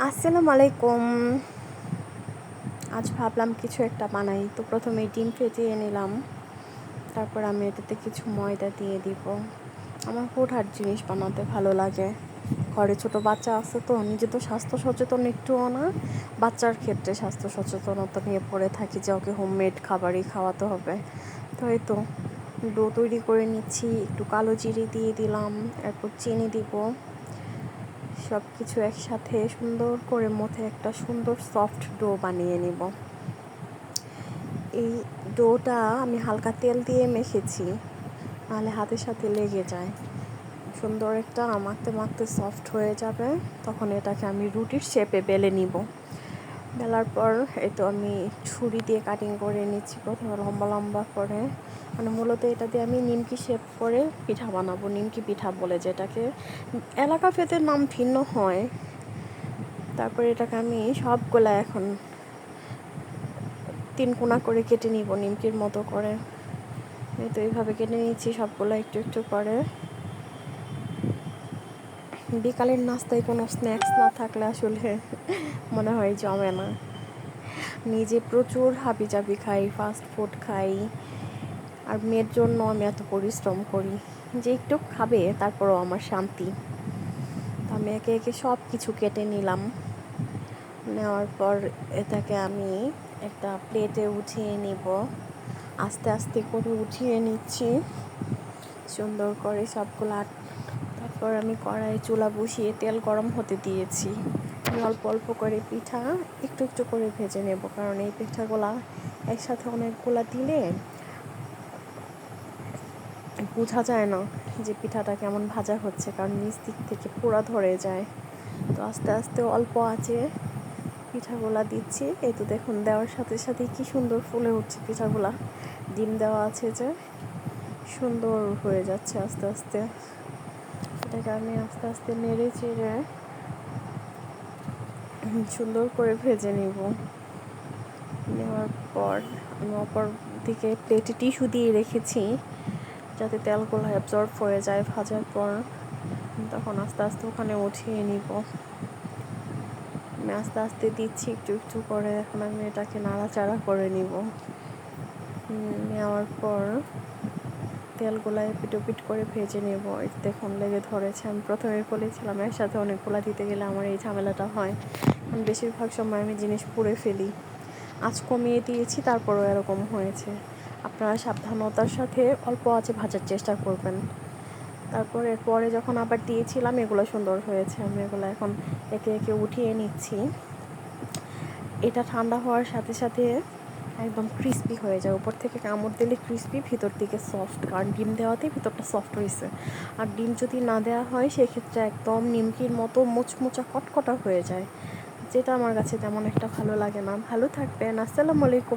আসসালামু আলাইকুম। আজ ভাবলাম কিছু একটা বানাই, তো প্রথমে ডিম ফেটিয়ে নিলাম। তারপর আমি এটাতে কিছু ময়দা দিয়ে দিব। আমার হুটহাট জিনিস বানাতে ভালো লাগে। ঘরে ছোট বাচ্চা আছে, তো নিজে তো স্বাস্থ্য সচেতন একটুও না, বাচ্চার ক্ষেত্রে স্বাস্থ্য সচেতনতা নিয়ে পড়ে থাকি যে ওকে হোমমেড খাবারই খাওয়াতে হবে। তো এই তো ডো তৈরি করে নিচ্ছি, একটু কালো জিরে দিয়ে দিলাম, এরপর চিনি দিব। সব কিছু একসাথে সুন্দর করে মথে একটা সুন্দর সফট ডো বানিয়ে নিব। এই ডোটা আমি হালকা তেল দিয়ে মেখেছি, নাহলে হাতের সাথে লেগে যায়। সুন্দর একটা মাখতে মাখতে সফট হয়ে যাবে, তখন এটাকে আমি রুটির শেপে বেলে নিব। বেলার পর এই তো আমি ছুরি দিয়ে কাটিং করে নিচ্ছি, প্রথমে লম্বা লম্বা করে। মানে মূলত এটা দিয়ে আমি নিমকি শেপ করে পিঠা বানাবো, নিমকি পিঠা বলে যেটাকে। এলাকা ভেদে নাম ভিন্ন হয়। তারপরে এটাকে আমি সবগুলা এখন 3 কোনা করে কেটে নিব, নিমকির মতো করে। এই তো এইভাবে কেটে নিচ্ছি সবগুলো একটু একটু করে। বিকালের নাস্তায় কোনো স্ন্যাক্স না থাকলে আসলে মনে হয় জমে না। নিজে প্রচুর হাবিজাবি খাই, ফাস্ট ফুড খাই, আর মেয়ের জন্য আমি এত পরিশ্রম করি যে একটু খাবে তারপরও আমার শান্তি। তো আমি একে একে সব কিছু কেটে নিলাম। নেওয়ার পর এটাকে আমি একটা প্লেটে উঠিয়ে নিব। আস্তে আস্তে করে উঠিয়ে নিচ্ছি সুন্দর করে সবগুলা। তারপর আমি কড়াইয়ে চুলা বসিয়ে তেল গরম হতে দিয়েছি। আমি অল্প অল্প করে পিঠা একটু একটু করে ভেজে নেব, কারণ এই পিঠাগুলা একসাথে অনেকগুলা দিলে বোঝা যায় না যে পিঠাটা কেমন ভাজা হচ্ছে, কারণ নিচ দিক থেকে পোড়া ধরে যায়। তো আস্তে আস্তে অল্প আঁচে পিঠাগুলা দিচ্ছি। এই তো দেখুন, দেওয়ার সাথে সাথে কি সুন্দর ফুলে উঠছে পিঠাগুলা। ডিম দেওয়া আছে যে সুন্দর হয়ে যাচ্ছে আস্তে আস্তে। এটাকে আমি আস্তে আস্তে নেড়ে চেড়ে সুন্দর করে ভেজে নিব। নেওয়ার পর আমি অপর দিকে প্লেটে টিস্যু দিয়ে রেখেছি যাতে তেলগুলো অ্যাবজর্ব হয়ে যায় ভাজার পর। তখন আস্তে আস্তে ওখানে উঠিয়ে নিব। আমি আস্তে আস্তে দিচ্ছি একটু একটু করে। এখন আমি এটাকে নাড়াচাড়া করে নিব। নেওয়ার পর তেলগুলো পিট করে ভেজে নেব। দেখুন লেগে ধরেছে। আমি প্রথমে বলেছিলাম একসাথে অনেকগুলো দিতে গেলে আমার এই ঝামেলাটা হয়, কারণ বেশিরভাগ সময় আমি জিনিস পুড়ে ফেলি। আঁচ কমিয়ে দিয়েছি, তারপরও এরকম হয়েছে। আপনারা সাবধানতার সাথে অল্প আঁচে ভাজার চেষ্টা করবেন। তারপরে পরে যখন আবার দিয়েছিলাম এগুলো সুন্দর হয়েছে। আমি এগুলো এখন একে একে উঠিয়ে নিচ্ছি। এটা ঠান্ডা হওয়ার সাথে সাথে একদম ক্রিস্পি হয়ে যায়। উপর থেকে কামড় দিলে ক্রিস্পি, ভিতর দিকে সফট, কারণ ডিম দেওয়াতেই ভিতরটা সফট হয়েছে। আর ডিম যদি না দেওয়া হয় সেক্ষেত্রে একদম নিমকির মতো মোচমোচা কটকটা হয়ে যায়, যেটা আমার কাছে তেমন একটা ভালো লাগে না। ভালো থাকবেন। আসসালামু আলাইকুম।